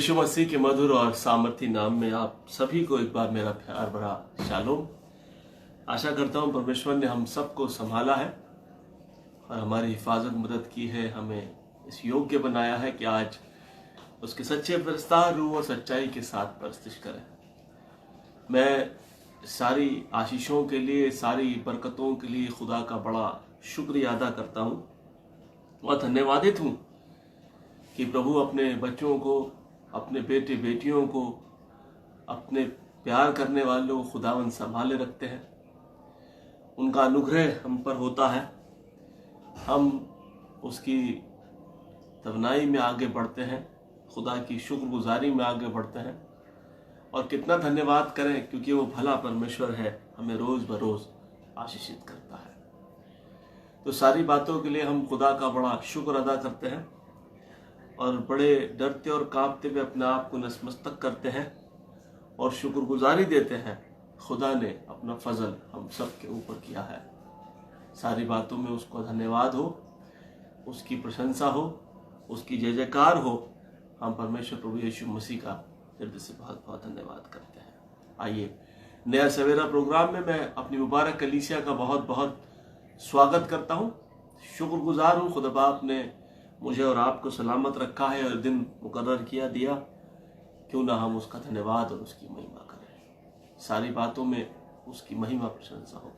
यीशु मसीह के मधुर और सामर्थी नाम में आप सभी को एक बार मेरा प्यार भरा शालोम। आशा करता हूँ परमेश्वर ने हम सबको संभाला है और हमारी हिफाजत मदद की है, हमें इस योग्य बनाया है कि आज उसके सच्चे विस्तार रूह और सच्चाई के साथ परस्तिश करें। मैं सारी आशीषों के लिए, सारी बरकतों के लिए खुदा का बड़ा शुक्रिया अदा करता हूँ और धन्यवादित हूँ कि प्रभु अपने बच्चों को, अपने बेटे बेटियों को, अपने प्यार करने वालों को खुदावन संभाले रखते हैं। उनका अनुग्रह हम पर होता है, हम उसकी तवनाई में आगे बढ़ते हैं, खुदा की शुक्रगुजारी में आगे बढ़ते हैं। और कितना धन्यवाद करें, क्योंकि वो भला परमेश्वर है, हमें रोज़ बरोज़ आशीषित करता है। तो सारी बातों के लिए हम खुदा का बड़ा शुक्र अदा करते हैं और बड़े डरते और कांपते हुए अपने आप को नतमस्तक करते हैं और शुक्रगुजारी देते हैं। खुदा ने अपना फजल हम सब के ऊपर किया है। सारी बातों में उसको धन्यवाद हो, उसकी प्रशंसा हो, उसकी जय जयकार हो। हम परमेश्वर प्रभु यीशु मसीह का हृदय से बहुत बहुत धन्यवाद करते हैं। आइए, नया सवेरा प्रोग्राम में मैं अपनी मुबारक कलीसिया का बहुत बहुत स्वागत करता हूँ। शुक्रगुजार हूँ, खुदा बाप ने मुझे और आपको सलामत रखा है और दिन मुकर्रर किया दिया। क्यों ना हम उसका धन्यवाद और उसकी महिमा करें। सारी बातों में उसकी महिमा प्रशंसा हो,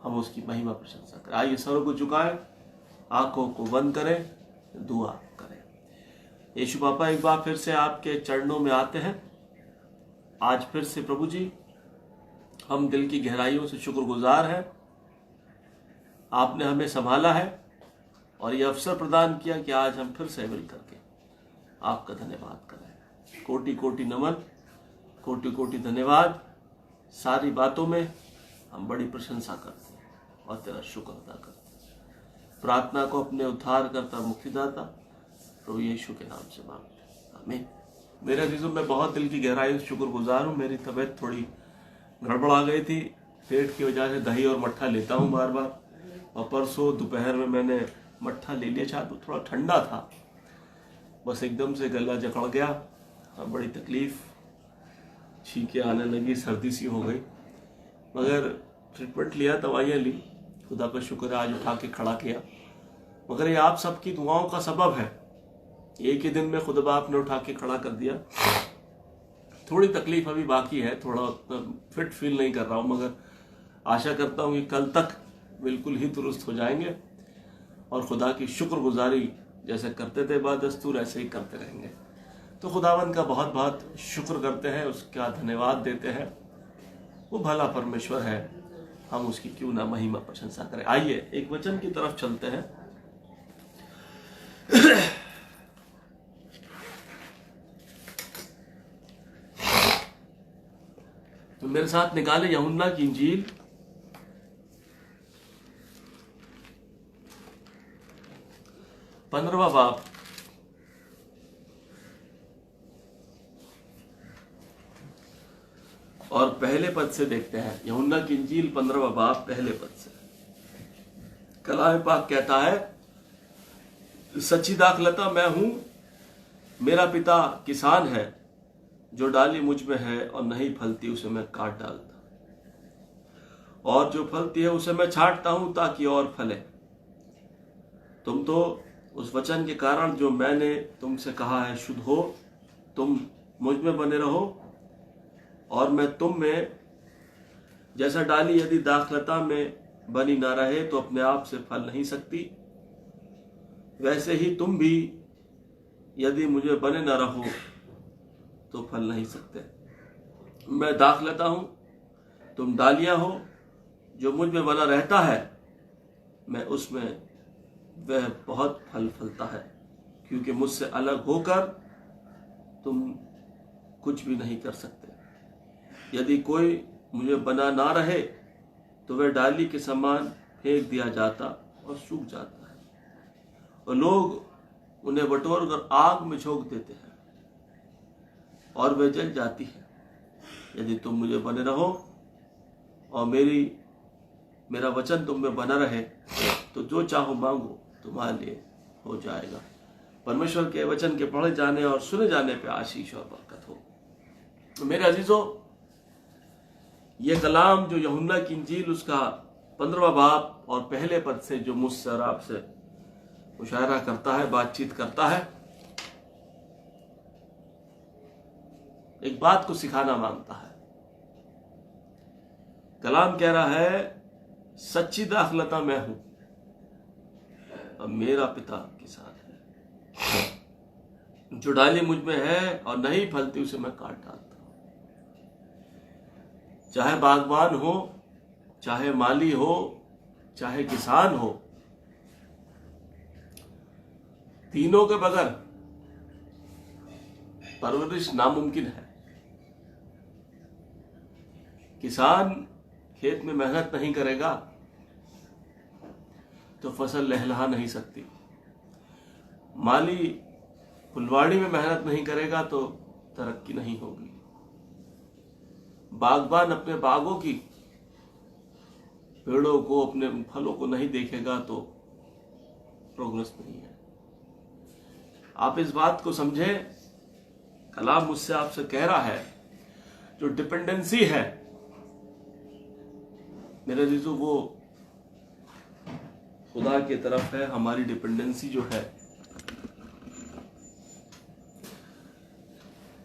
हम उसकी महिमा प्रशंसा करें। आइए सरों को झुकाएं, आंखों को बंद करें, दुआ करें। यीशु पापा, एक बार फिर से आपके चरणों में आते हैं। आज फिर से प्रभु जी, हम दिल की गहराइयों से शुक्रगुजार हैं। आपने हमें संभाला है और ये अवसर प्रदान किया कि आज हम फिर से मिल करके आपका धन्यवाद करें। कोटि कोटि नमन, कोटि कोटि धन्यवाद। सारी बातों में हम बड़ी प्रशंसा करते हैं और तेरा शुक्र अदा करते हैं। प्रार्थना को अपने उद्धार करता मुक्तिदाता प्रभु यीशु के नाम से मांगते हैं, आमीन। मेरे अजीजों, मैं बहुत दिल की गहराई से शुक्रगुजार हूँ। मेरी तबीयत थोड़ी गड़बड़ आ गई थी, पेट की वजह से दही और मट्ठा लेता हूँ बार बार, और परसों दोपहर में मैंने मट्ठा ले लिया। शायद थोड़ा ठंडा था, बस एकदम से गला जकड़ गया और बड़ी तकलीफ, छींकें आने लगी, सर्दी सी हो गई। मगर ट्रीटमेंट लिया, दवाइयाँ ली, खुदा का शुक्र है आज उठा के खड़ा किया। मगर ये आप सबकी दुआओं का सबब है। एक ही दिन में खुदा बाप ने उठा के खड़ा कर दिया। थोड़ी तकलीफ अभी बाकी है, थोड़ा फिट फील नहीं कर रहा हूँ, मगर आशा करता हूँ कि कल तक बिल्कुल ही दुरुस्त हो जाएंगे और खुदा की शुक्रगुजारी जैसे करते थे बादस्तूर, ऐसे ही करते रहेंगे। तो खुदावन का बहुत बहुत शुक्र करते हैं, उसका धन्यवाद देते हैं। वो भला परमेश्वर है, हम उसकी क्यों ना महिमा प्रशंसा करें। आइए एक वचन की तरफ चलते हैं। तो मेरे साथ निकाले यूहन्ना की इंजील, पंद्रहवां बाब, और पहले पद से देखते हैं। यूहन्ना की इंजील 15वां बाब पहले पद से। कलाम पाक कहता है, सच्ची दाखलता मैं हूं, मेरा पिता किसान है। जो डाली मुझ में है और नहीं फलती उसे मैं काट डालता, और जो फलती है उसे मैं छांटता हूं ताकि और फले। तुम तो उस वचन के कारण जो मैंने तुमसे कहा है शुद्ध हो। तुम मुझ में बने रहो और मैं तुम में। जैसा डाली यदि दाखलता में बनी ना रहे तो अपने आप से फल नहीं सकती, वैसे ही तुम भी यदि मुझे बने ना रहो तो फल नहीं सकते। मैं दाखलता हूं, तुम डालियां हो। जो मुझ में बना रहता है, मैं उसमें, वह बहुत फल फलता है, क्योंकि मुझसे अलग होकर तुम कुछ भी नहीं कर सकते। यदि कोई मुझे बना ना रहे तो वह डाली के समान फेंक दिया जाता और सूख जाता है, और लोग उन्हें बटोर कर आग में झोंक देते हैं और वह जल जाती है। यदि तुम मुझे बने रहो और मेरा वचन तुम में बना रहे तो जो चाहो मांगो तुम्हारे लिए हो जाएगा। परमेश्वर के वचन के पढ़े जाने और सुने जाने पे आशीष और बरकत हो। तो मेरे अजीजों, ये कलाम जो यूहन्ना की इंजील उसका 15वां बाब और पहले पद से जो मुझसे और आपसे मुशायरा करता है, बातचीत करता है, एक बात को सिखाना मांगता है। कलाम कह रहा है, सच्ची दाखलता मैं हूं और मेरा पिता किसान है। जो डाली मुझ में है और नहीं फलती उसे मैं काट डालता हूं। चाहे बागबान हो, चाहे माली हो, चाहे किसान हो, तीनों के बगैर परवरिश नामुमकिन है। किसान खेत में मेहनत नहीं करेगा तो फसल लहलहा नहीं सकती। माली फुलवाड़ी में मेहनत नहीं करेगा तो तरक्की नहीं होगी। बागबान अपने बागों की पेड़ों को, अपने फलों को नहीं देखेगा तो प्रोग्रेस नहीं है। आप इस बात को समझे। कलाम मुझसे आपसे कह रहा है, जो डिपेंडेंसी है मेरे अजीजों, वो खुदा की तरफ है। हमारी डिपेंडेंसी जो है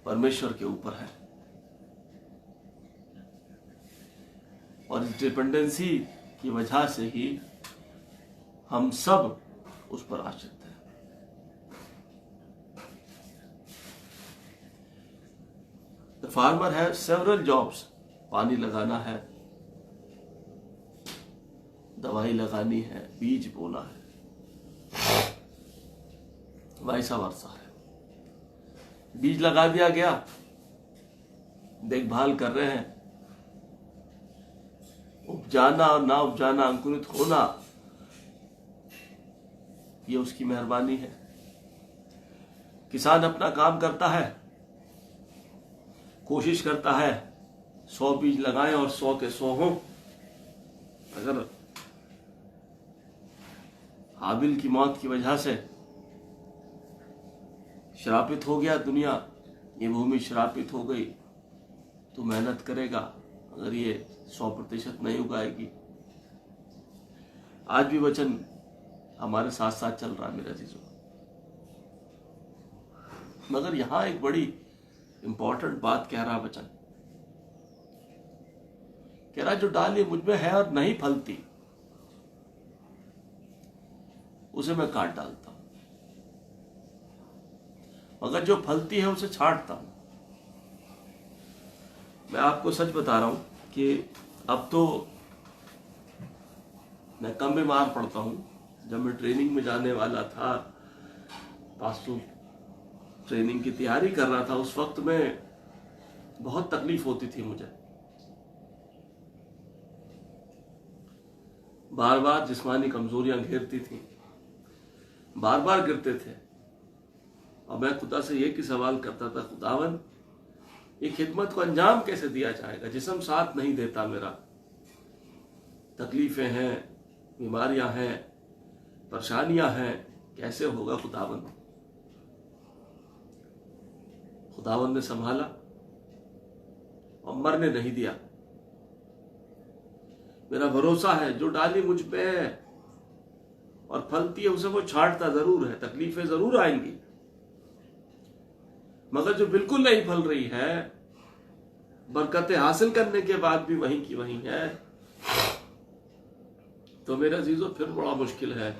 परमेश्वर के ऊपर है, और इस डिपेंडेंसी की वजह से ही हम सब उस पर आश्रित हैं। The farmer have several jobs. पानी लगाना है, दवाई लगानी है, बीज बोना है, वैसा वर्षा है। बीज लगा दिया गया, देखभाल कर रहे हैं, उपजाना और ना उपजाना, अंकुरित होना, ये उसकी मेहरबानी है। किसान अपना काम करता है, कोशिश करता है 100 बीज लगाएं और 100 के 100 हों। अगर हाबिल की मौत की वजह से श्रापित हो गया दुनिया, ये भूमि श्रापित हो गई, तो मेहनत करेगा, अगर ये 100% नहीं उगाएगी। आज भी वचन हमारे साथ साथ चल रहा है मेरे अजीजों। मगर यहां एक बड़ी इंपॉर्टेंट बात कह रहा वचन, कह रहा जो डाली मुझ में है और नहीं फलती उसे मैं काट डालता हूं, मगर जो फलती है उसे छांटता हूं। मैं आपको सच बता रहा हूं कि अब तो मैं कम बीमार पड़ता हूं। जब मैं ट्रेनिंग में जाने वाला था, पास्टो ट्रेनिंग की तैयारी कर रहा था, उस वक्त में बहुत तकलीफ होती थी मुझे। बार बार जिस्मानी कमजोरियां घेरती थी, बार बार गिरते थे, और मैं खुदा से एक ही सवाल करता था, खुदावन ये खिदमत को अंजाम कैसे दिया जाएगा? जिस्म साथ नहीं देता मेरा, तकलीफें हैं, बीमारियां हैं, परेशानियां हैं, कैसे होगा खुदावन? खुदावन ने संभाला और मरने नहीं दिया। मेरा भरोसा है जो डाली मुझ पे है और फलती है उसे वो छांटता जरूर है। तकलीफें जरूर आएंगी, मगर जो बिल्कुल नहीं फल रही है, बरकतें हासिल करने के बाद भी वहीं की वहीं है, तो मेरा अजीजों फिर बड़ा मुश्किल है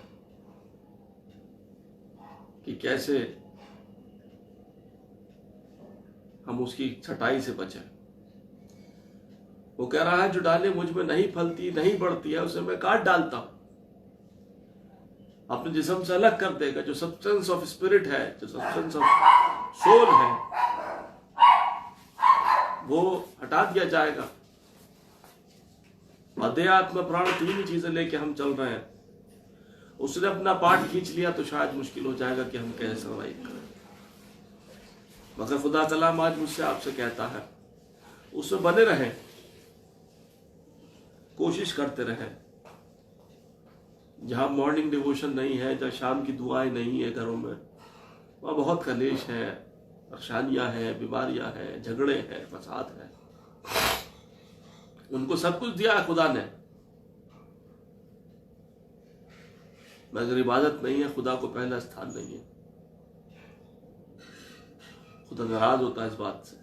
कि कैसे हम उसकी छटाई से बचें। वो कह रहा है जो डाली मुझ में नहीं फलती, नहीं बढ़ती है, उसे मैं काट डालता हूं, अपने जिस्म से अलग कर देगा। जो सब्सटेंस ऑफ स्पिरिट है, जो सब्सटेंस ऑफ सोल है, वो हटा दिया जाएगा। देह आत्मा प्राण तीन ही चीजें लेके हम चल रहे हैं। उसने अपना पार्ट खींच लिया तो शायद मुश्किल हो जाएगा कि हम कैसे सर्वाइव करें। मगर खुदा कलाम आज मुझसे आपसे कहता है, उसमें बने रहें, कोशिश करते रहें। जहां मॉर्निंग डिवोशन नहीं है, जहां शाम की दुआएं नहीं है घरों में, वहाँ बहुत कलेश है, परेशानियां हैं, बीमारियां हैं, झगड़े हैं, फसाद है। उनको सब कुछ दिया है खुदा ने, मगर इबादत नहीं है, खुदा को पहला स्थान नहीं है। खुदा नाराज होता है इस बात से,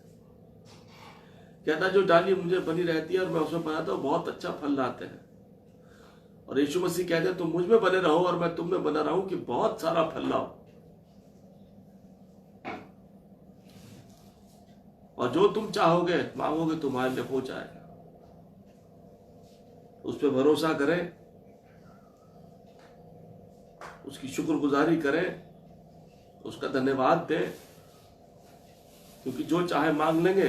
कहता है जो डाली मुझे बनी रहती है और मैं उसमें बनाता हूं बहुत अच्छा फल लाते हैं। और यीशु मसीह कहते हैं तुम मुझ में बने रहो और मैं तुम में बना रहूं कि बहुत सारा फल लाओ, और जो तुम चाहोगे मांगोगे तुम्हारे लिए हो जाएगा। उस पर भरोसा करें, उसकी शुक्रगुजारी करें, उसका धन्यवाद दें, क्योंकि जो चाहे मांग लेंगे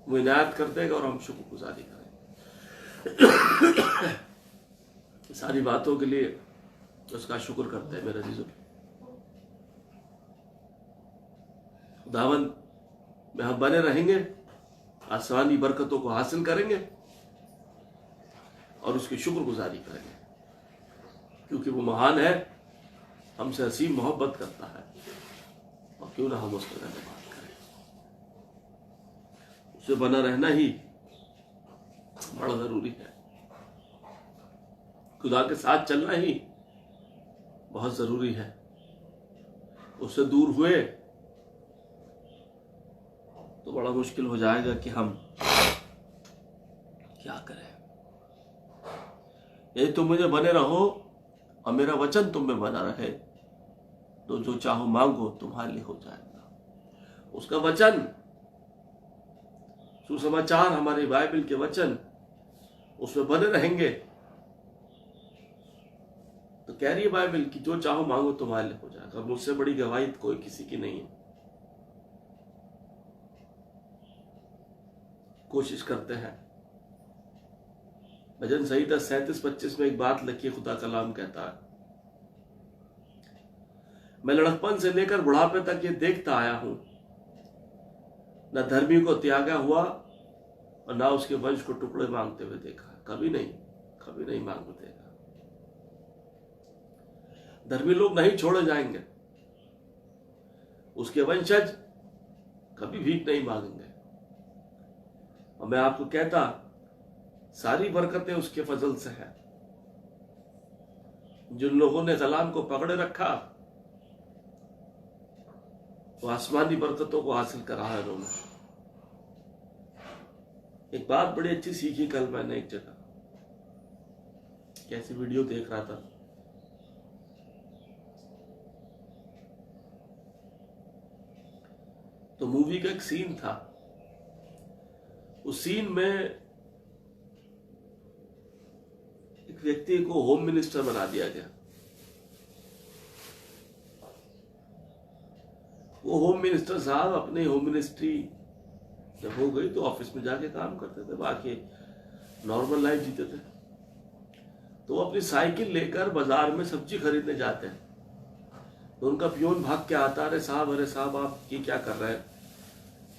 वो इनायत कर देगा और हम शुक्रगुजारी करें। सारी बातों के लिए उसका शुक्र करते हैं मेरे अजीजों। खुदावंद में हम बने रहेंगे, आसमानी बरकतों को हासिल करेंगे और उसकी शुक्रगुजारी करेंगे, क्योंकि वो महान है, हमसे असीम मोहब्बत करता है, और क्यों ना हम उसका धन्यवाद करें। उससे बना रहना ही बड़ा जरूरी है, खुदा के साथ चलना ही बहुत जरूरी है। उससे दूर हुए तो बड़ा मुश्किल हो जाएगा कि हम क्या करें। यदि तुम मुझे बने रहो और मेरा वचन तुम में बना रहे तो जो चाहो मांगो तुम्हारे लिए हो जाएगा। उसका वचन, सुसमाचार, हमारी बाइबल के वचन उसमें बने रहेंगे तो कह रही है बाइबल कि जो चाहो मांगो तुम्हारे लिए हो जाएगा। और मुझसे बड़ी गवाही कोई किसी की नहीं है। कोशिश करते हैं। भजन संहिता 37:25 में एक बात लिखी, खुदा कलाम कहता है, मैं लड़कपन से लेकर बुढ़ापे तक ये देखता आया हूं, न धर्मी को त्यागा हुआ और ना उसके वंश को टुकड़े मांगते हुए देखा। कभी नहीं मांगते देगा। धर्मी लोग नहीं छोड़े जाएंगे, उसके वंशज कभी भीख नहीं मांगेंगे। और मैं आपको कहता, सारी बरकतें उसके फजल से है। जिन लोगों ने कलाम को पकड़े रखा वो आसमानी बरकतों को हासिल करा है उन्होंने। एक बात बड़ी अच्छी सीखी कल मैंने एक जगह, कैसी वीडियो देख रहा था, तो मूवी का एक सीन था। उस सीन में एक व्यक्ति को होम मिनिस्टर बना दिया गया। वो होम मिनिस्टर साहब अपने होम मिनिस्ट्री जब हो गई तो ऑफिस में जाके काम करते थे, बाकी नॉर्मल लाइफ जीते थे। तो वो अपनी साइकिल लेकर बाजार में सब्जी खरीदने जाते हैं तो उनका पियोन भाग के आता, अरे साहब आप ये क्या कर रहे हैं,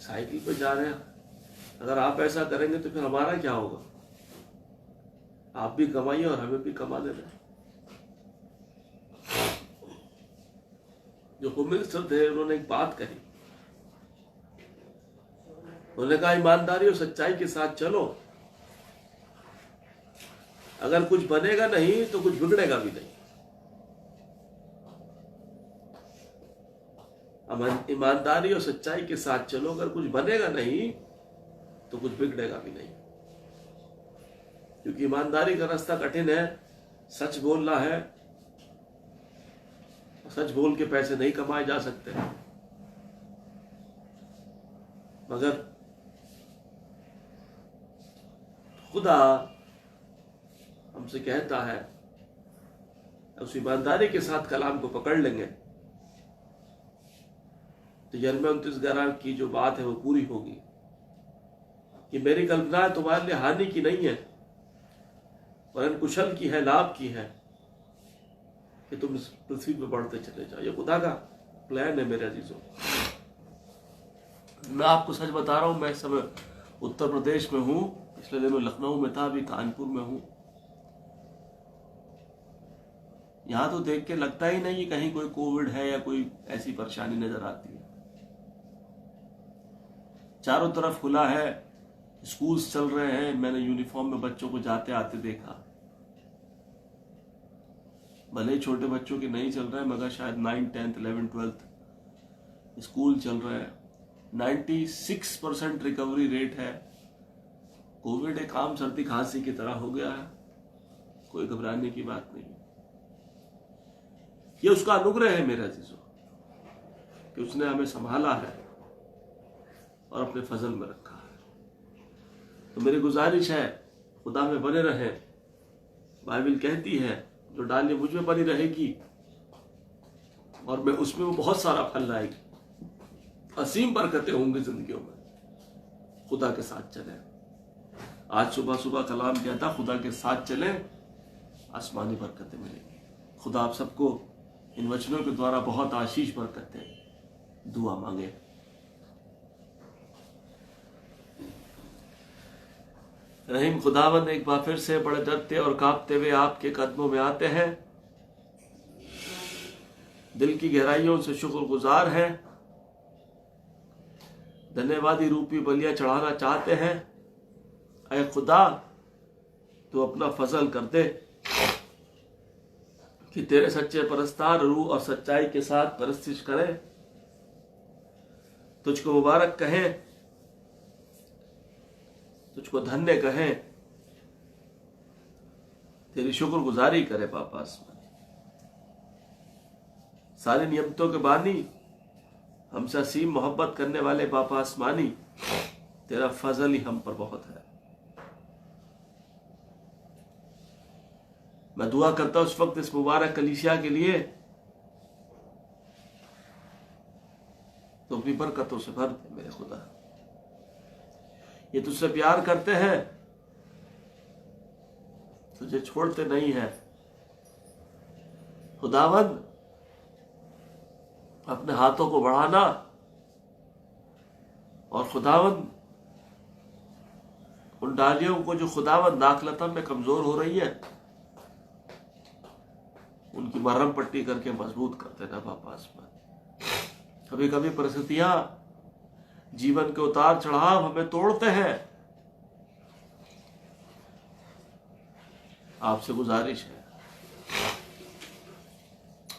साइकिल पे जा रहे हैं, अगर आप ऐसा करेंगे तो फिर हमारा क्या होगा, आप भी कमाइए और हमें भी कमा देना। जो होम मिनिस्टर थे उन्होंने एक बात कही, उन्होंने कहा ईमानदारी और सच्चाई के साथ चलो, अगर कुछ बनेगा नहीं तो कुछ बिगड़ेगा भी नहीं। ईमानदारी और सच्चाई के साथ चलो, अगर कुछ बनेगा नहीं तो कुछ बिगड़ेगा भी नहीं। क्योंकि ईमानदारी का रास्ता कठिन है, सच बोलना है, सच बोल के पैसे नहीं कमाए जा सकते। मगर खुदा हमसे कहता है, उस ईमानदारी के साथ कलाम को पकड़ लेंगे तो यिर्मयाह 29:11 की जो बात है वो पूरी होगी कि मेरी कल्पना तुम्हारे लिए हानि की नहीं है वरन कुशल की है, लाभ की है, कि तुम इस पृथ्वी पर बढ़ते चले जाओ। ये खुदा का प्लान है मेरे अजीजों। मैं आपको सच बता रहा हूं, मैं इस समय उत्तर प्रदेश में हूं, पिछले दिनों लखनऊ में था, अभी कानपुर में हूं। यहां तो देख के लगता ही नहीं कि कहीं कोई कोविड है या कोई ऐसी परेशानी नजर आती है। चारों तरफ खुला है, स्कूल्स चल रहे हैं, मैंने यूनिफॉर्म में बच्चों को जाते आते देखा। भले ही छोटे बच्चों के नहीं चल रहे हैं, मगर शायद 9, 10, 11, 12 स्कूल चल रहे हैं। 96% रिकवरी रेट है। कोविड एक आम सर्दी खांसी की तरह हो गया है, कोई घबराने की बात नहीं। ये उसका अनुग्रह है मेरे अजीजों, कि उसने हमें संभाला है और अपने फजल में रखा है। तो मेरी गुजारिश है, खुदा में बने रहें। बाइबल कहती है जो डाली मुझ में बनी रहेगी और मैं उसमें वो बहुत सारा फल लाएगी, असीम बरकतें होंगी जिंदगियों में। खुदा के साथ चलें। आज सुबह सुबह कलाम किया था, खुदा के साथ चलें, आसमानी बरकतें मिलेंगी। खुदा आप सबको इन वचनों के द्वारा बहुत आशीष बरकतें दुआ मांगे। रहीम खुदावंद एक बार फिर से बड़े डरते और कांपते हुए आपके कदमों में आते हैं। दिल की गहराइयों से शुक्रगुजार हैं, धन्यवादी रूपी बलियां चढ़ाना चाहते हैं। ऐ खुदा, तो अपना फजल कर दे कि तेरे सच्चे परस्तार रूह और सच्चाई के साथ परस्तिश करें, तुझको मुबारक कहें, तुझको धन्य कहें, तेरी शुक्रगुजारी करे पापा आसमानी। सारे नियमतों के बानी, हमसे असीम मोहब्बत करने वाले पापा आसमानी, तेरा फजल ही हम पर बहुत है। मैं दुआ करता हूं उस वक्त इस मुबारक कलीसिया के लिए, तो अपनी बरकतों से भर दे मेरे खुदा। ये तुझसे प्यार करते हैं, तुझे छोड़ते नहीं है। खुदावंद, अपने हाथों को बढ़ाना और खुदावंद उन डालियों को जो खुदावंद दाखलतन में कमजोर हो रही है, उनकी मरहम पट्टी करके मजबूत कर देना पापा आसमान। कभी कभी परिस्थितियां, जीवन के उतार चढ़ाव हमें तोड़ते हैं। आपसे गुजारिश है,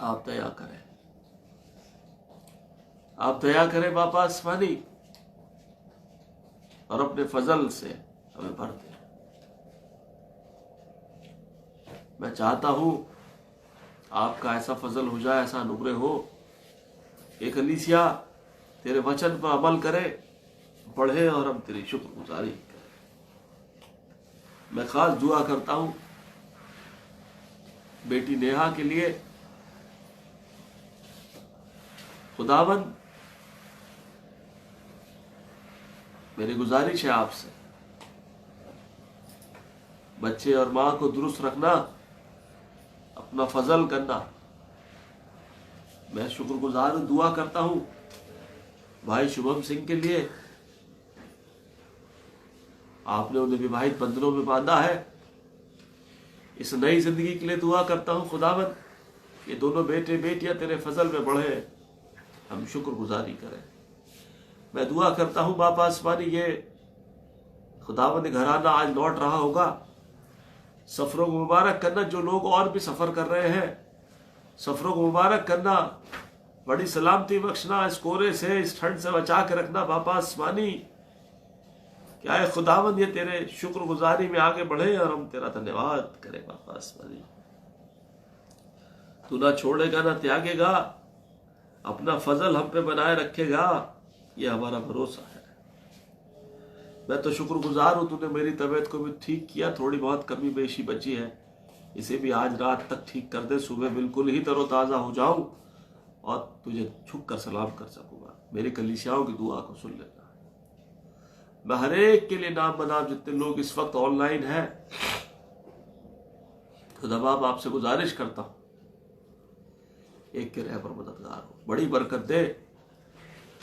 आप दया करें, आप दया करें बापा आसमानी, और अपने फजल से हमें भर दें। मैं चाहता हूं आपका ऐसा फजल हो जाए, ऐसा अनुग्रह हो, एक कलीसिया तेरे वचन पर अमल करे, बढ़े और हम तेरी शुक्रगुजारी करें। मैं खास दुआ करता हूं बेटी नेहा के लिए। खुदावंद, मेरी गुजारिश है आपसे, बच्चे और मां को दुरुस्त रखना, अपना फजल करना। मैं शुक्रगुजार दुआ करता हूं भाई शुभम सिंह के लिए। आपने उन्हें विवाहित बंधनों में बांधा है, इस नई जिंदगी के लिए दुआ करता हूं खुदावंद, ये दोनों बेटे बेटियां तेरे फजल में बढ़े, हम शुक्रगुजारी करें। मैं दुआ करता हूं बापा आसमानी, ये खुदावंद घराना आज लौट रहा होगा, सफरों को मुबारक करना। जो लोग और भी सफर कर रहे हैं, सफरों को मुबारक करना, बड़ी सलामती बख्शना, इस कोरे से, इस ठंड से बचा के रखना बापा आसमानी। क्या है खुदावंद, ये तेरे शुक्रगुजारी में आगे बढ़े और हम तेरा धन्यवाद करें बापा आसमानी। तू ना छोड़ेगा ना त्यागेगा, अपना फजल हम पे बनाए रखेगा, ये हमारा भरोसा है। मैं तो शुक्रगुजार हूं, तूने मेरी तबीयत को भी ठीक किया, थोड़ी बहुत कमी बेशी बची है, इसे भी आज रात तक ठीक कर दे, सुबह बिल्कुल ही तरोताजा हो जाऊं और तुझे झुक कर सलाम कर सकूंगा। मेरी कलीसियाओं की दुआ को सुन लेना। मैं हर एक के लिए नाम बनाम जितने लोग इस वक्त ऑनलाइन हैं, खुदा बाप आपसे गुजारिश करता हूं, एक के रह पर मददगार हो, बड़ी बरकत दे,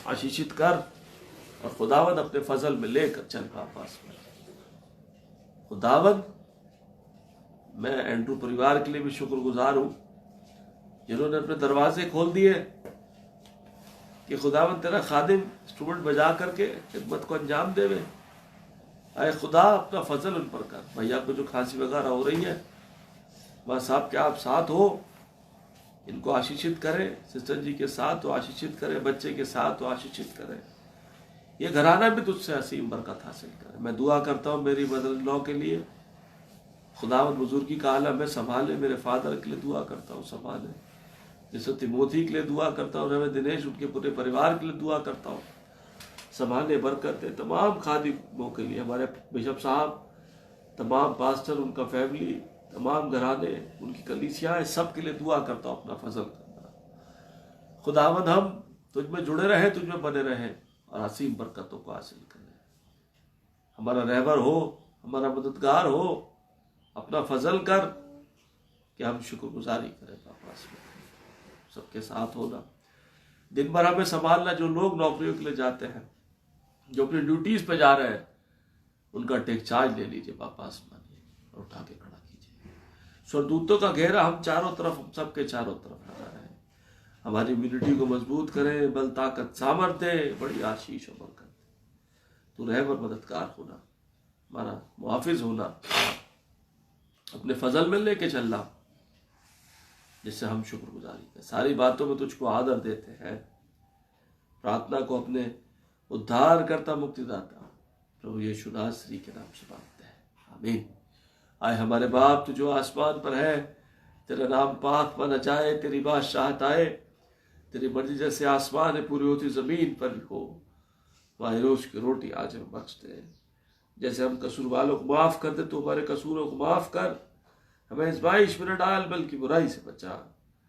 आशीषित कर, और खुदावंद अपने फजल में लेकर चल पास में। खुदावंद, मैं एंड्रू परिवार के लिए भी शुक्रगुजार हूं, जिन्होंने अपने दरवाजे खोल दिए कि खुदावंद तेरा खादिम इंस्ट्रूमेंट बजा करके खिदमत को अंजाम देवे। आए खुदा अपना फजल उन पर कर। भैया को जो खांसी वगैरह हो रही है, वह साहब के आप साथ हो, इनको आशीषित करें। सिस्टर जी के साथ तो आशीषित करें, बच्चे के साथ तो आशीषित करें। ये घराना भी तुझसे असीम बरकत हासिल करे। मैं दुआ करता हूँ मेरी मदर इन लॉ के लिए, खुदावंद बुजुर्गी का आलम में संभाले। मेरे फादर के लिए दुआ करता हूँ, संभाले। जैसे तिमोथी के लिए दुआ करता हूँ, रवे दिनेश उनके पूरे परिवार के लिए दुआ करता हूँ, संभाले, बरकत दे। तमाम खादिमों के लिए, हमारे बिशप साहब, तमाम पास्टर, उनका फैमिली, तमाम घराने, उनकी कलीसियाएं, सब के लिए दुआ करता हूँ अपना फजल करना। खुदावंद हम तुझ में जुड़े रहे, तुझ में बने रहे और असीम बरकतों को हासिल करें। हमारा रहबर हो, हमारा मददगार हो, अपना फजल कर कि हम शुक्रगुजारी करें। पापा सबके साथ होना, दिन भर हमें संभालना। जो लोग नौकरियों के लिए जाते हैं, जो अपनी ड्यूटीज पे जा रहे हैं, उनका टेक चार्ज ले लीजिए पापा आसमानी, और उठा के खड़ा कीजिए। स्वरदूतों का घेरा हम चारों तरफ, हम सबके चारों तरफ लगा रहे हैं। हमारी इम्यूनिटी को मजबूत करें, बल ताकत सामर्थ्य, बड़ी आशीष और बरकत। तू रहबर मददगार होना, हमारा मुहाफिज होना, अपने फजल में लेके चलना, जिससे हम शुक्रगुजारी करें। सारी बातों में तुझको आदर देते हैं। प्रार्थना को अपने उद्धार करता मुक्तिदाता प्रभु यीशु नासरी के नाम से मांगते हैं, आमीन। आए हमारे बाप तू जो आसमान पर है, तेरा नाम पाक माना जाए, तेरी बादशाहत आए, तेरी मर्जी जैसे आसमान है पूरी होती जमीन पर भी हो। हमारी रोज की रोटी आज हम बख्श दे। जैसे हम कसूर वालों को माफ कर दे, तो हमारे कसूरों को माफ कर। हमें आज़माइश में न डाल, बल्कि बुराई से बचा,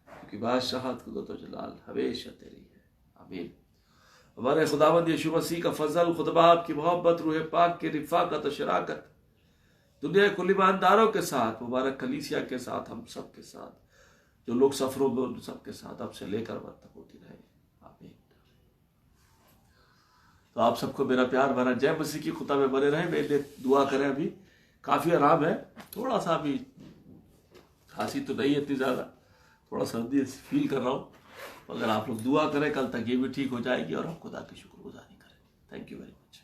क्योंकि बादशाहत कुदरत और जलाल हमेशा तेरी है, आमीन। हमारे खुदावंद यीशु मसीह का फजल, खुदा बाप की मोहब्बत, रूह पाक की रिफाकत और शराकत दुनिया के कुल ईमानदारों के साथ, मुबारक कलीसिया के साथ, हम सब के साथ, जो लोग सफरों में, उन सब के साथ अब से लेकर अब तक होती रहे, आमीन। तो आप सबको मेरा प्यार भरा जय मसीह की। खुदा में बने रहे। मेरे लिए दुआ करें। अभी काफ़ी आराम है, थोड़ा सा अभी खांसी तो नहीं है इतनी ज़्यादा, थोड़ा सर्दी फील कर रहा हूँ। अगर आप लोग दुआ करें, कल तक ये भी ठीक हो जाएगी और हम खुदा की शुक्रगुजारी करें। Thank you very much.